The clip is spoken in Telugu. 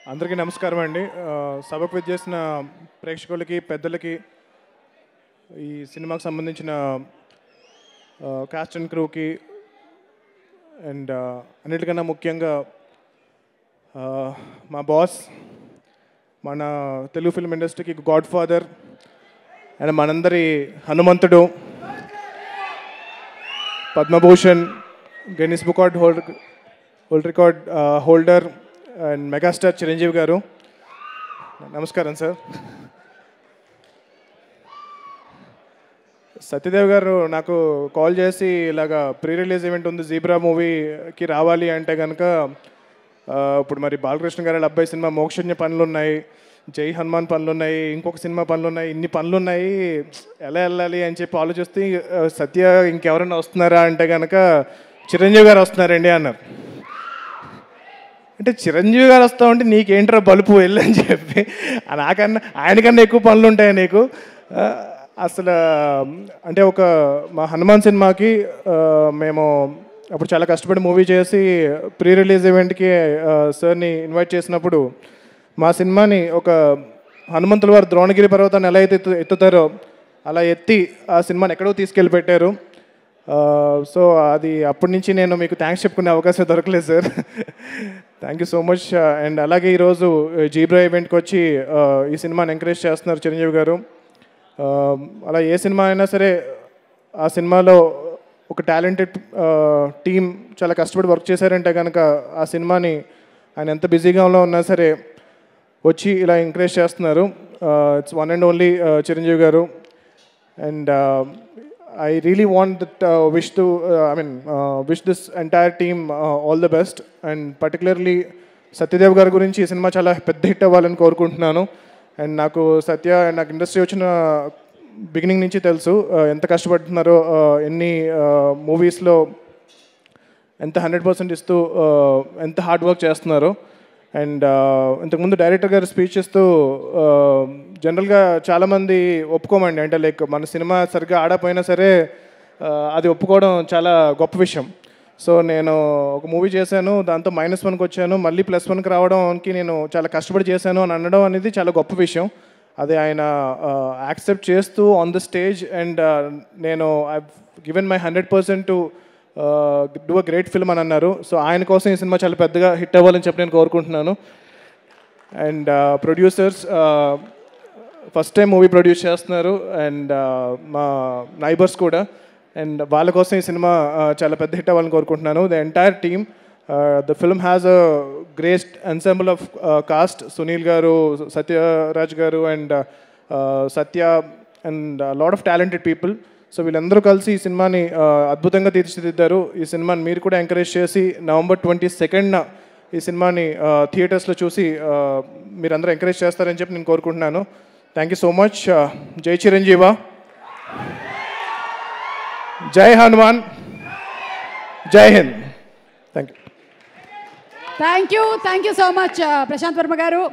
అందరికీ నమస్కారం అండి. సభకు విచ్చేసిన ప్రేక్షకులకి, పెద్దలకి, ఈ సినిమాకి సంబంధించిన కాస్ట్ అండ్ క్రూకి అండ్ అన్నిటికన్నా ముఖ్యంగా మా బాస్, మన తెలుగు ఫిల్మ్ ఇండస్ట్రీకి గాడ్ ఫాదర్ అండ్ మనందరి హనుమంతుడు, Padma Bhushan, Guinness book world record holder and megastar Chiranjeevi గారు. నమస్కారం సార్. సత్యదేవ్ గారు నాకు కాల్ చేసి ఇలాగా ప్రీ రిలీజ్ ఈవెంట్ ఉంది, జీబ్రా మూవీకి రావాలి అంటే కనుక ఇప్పుడు మరి బాలకృష్ణ గారి అబ్బాయి సినిమా మోక్షజ్ఞ పనులు ఉన్నాయి, జై హనుమాన్ పనులు ఉన్నాయి, ఇంకొక సినిమా పనులు ఉన్నాయి, ఇన్ని పనులు ఉన్నాయి, ఎలా వెళ్ళాలి అని చెప్పి ఆలోచిస్తే సత్య ఇంకెవరైనా వస్తున్నారా అంటే కనుక చిరంజీవి గారు వస్తున్నారండి అన్నారు. అంటే చిరంజీవి గారు వస్తా ఉంటే నీకేంట్రా బలుపు వెళ్ళని చెప్పి, నాకన్నా ఆయనకన్నా ఎక్కువ పనులు ఉంటాయి నీకు అసలు. అంటే మా హనుమాన్ సినిమాకి మేము అప్పుడు చాలా కష్టపడి మూవీ చేసి ప్రీ రిలీజ్ ఈవెంట్కి సార్ని ఇన్వైట్ చేసినప్పుడు మా సినిమాని ఒక హనుమంతుల వారు ద్రోణగిరి పర్వతాన్ని ఎలా అయితే ఎత్తుతారో అలా ఎత్తి ఆ సినిమాని ఎక్కడో తీసుకెళ్ళి పెట్టారు. సో అది అప్పటి నుంచి నేను మీకు థ్యాంక్స్ చెప్పుకునే అవకాశం దొరకలేదు sir. Thank you so much. And అలాగే ఈరోజు జీబ్రా ఈవెంట్కి వచ్చి ఈ సినిమాని ఎంకరేజ్ చేస్తున్నారు చిరంజీవి గారు. అలా ఏ సినిమా అయినా సరే ఆ సినిమాలో ఒక టాలెంటెడ్ టీం చాలా కష్టపడి వర్క్ చేశారంటే కనుక ఆ సినిమాని ఆయన ఎంత బిజీగా ఉన్నా సరే వచ్చి ఇలా ఎంకరేజ్ చేస్తున్నారు. It's one and only Chiranjeevi garu. And I really want that wish this entire team all the best, and particularly Satyadev గారి గురించి ఈ సినిమా చాలా పెద్ద హిట్ అవ్వాలని కోరుకుంటున్నాను. అండ్ నాకు సత్య నాకు ఇండస్ట్రీ వచ్చిన బిగినింగ్ నుంచి తెలుసు ఎంత కష్టపడుతున్నారో, ఎన్ని మూవీస్లో ఎంత 100% ఇస్తూ ఎంత హార్డ్ వర్క్ చేస్తున్నారో. అండ్ ఇంతకుముందు డైరెక్టర్ గారు స్పీచ్ ఇస్తూ జనరల్గా చాలామంది ఒప్పుకోమండి, అంటే లైక్ మన సినిమా సరిగ్గా ఆడపోయినా సరే అది ఒప్పుకోవడం చాలా గొప్ప విషయం. సో నేను ఒక మూవీ చేశాను, దాంతో -1కి వచ్చాను, మళ్ళీ +1కి రావడానికి నేను చాలా కష్టపడి చేశాను అని అనడం అనేది చాలా గొప్ప విషయం. అది ఆయన యాక్సెప్ట్ చేస్తూ ఆన్ ద స్టేజ్ అండ్ నేను I given my 100% to do a great film అని అన్నారు. సో ఆయన కోసం ఈ సినిమా చాలా పెద్దగా హిట్ అవ్వాలని చెప్పి నేను కోరుకుంటున్నాను. And producers first time movie produce చేస్తున్నారు, అండ్ మా నైబర్స్ కూడా, అండ్ వాళ్ళ కోసం ఈ సినిమా చాలా పెద్ద హిట్ అవ్వాలని కోరుకుంటున్నాను. The entire team, the film has a great ensemble of cost, Sunil గారు, సత్యరాజ్ గారు and Satya and lot of talented people. So వీళ్ళందరూ కలిసి ఈ సినిమాని అద్భుతంగా తీర్చిదిద్దారు. ఈ సినిమాని మీరు కూడా ఎంకరేజ్ చేసి November 22nd ఈ సినిమాని థియేటర్స్లో చూసి మీరందరూ ఎంకరేజ్ చేస్తారని చెప్పి నేను కోరుకుంటున్నాను. Thank you so much. జై చిరంజీవ, జై హనుమాన్, జై Hind. Thank you. Thank you so much Prashanth Varma గారు.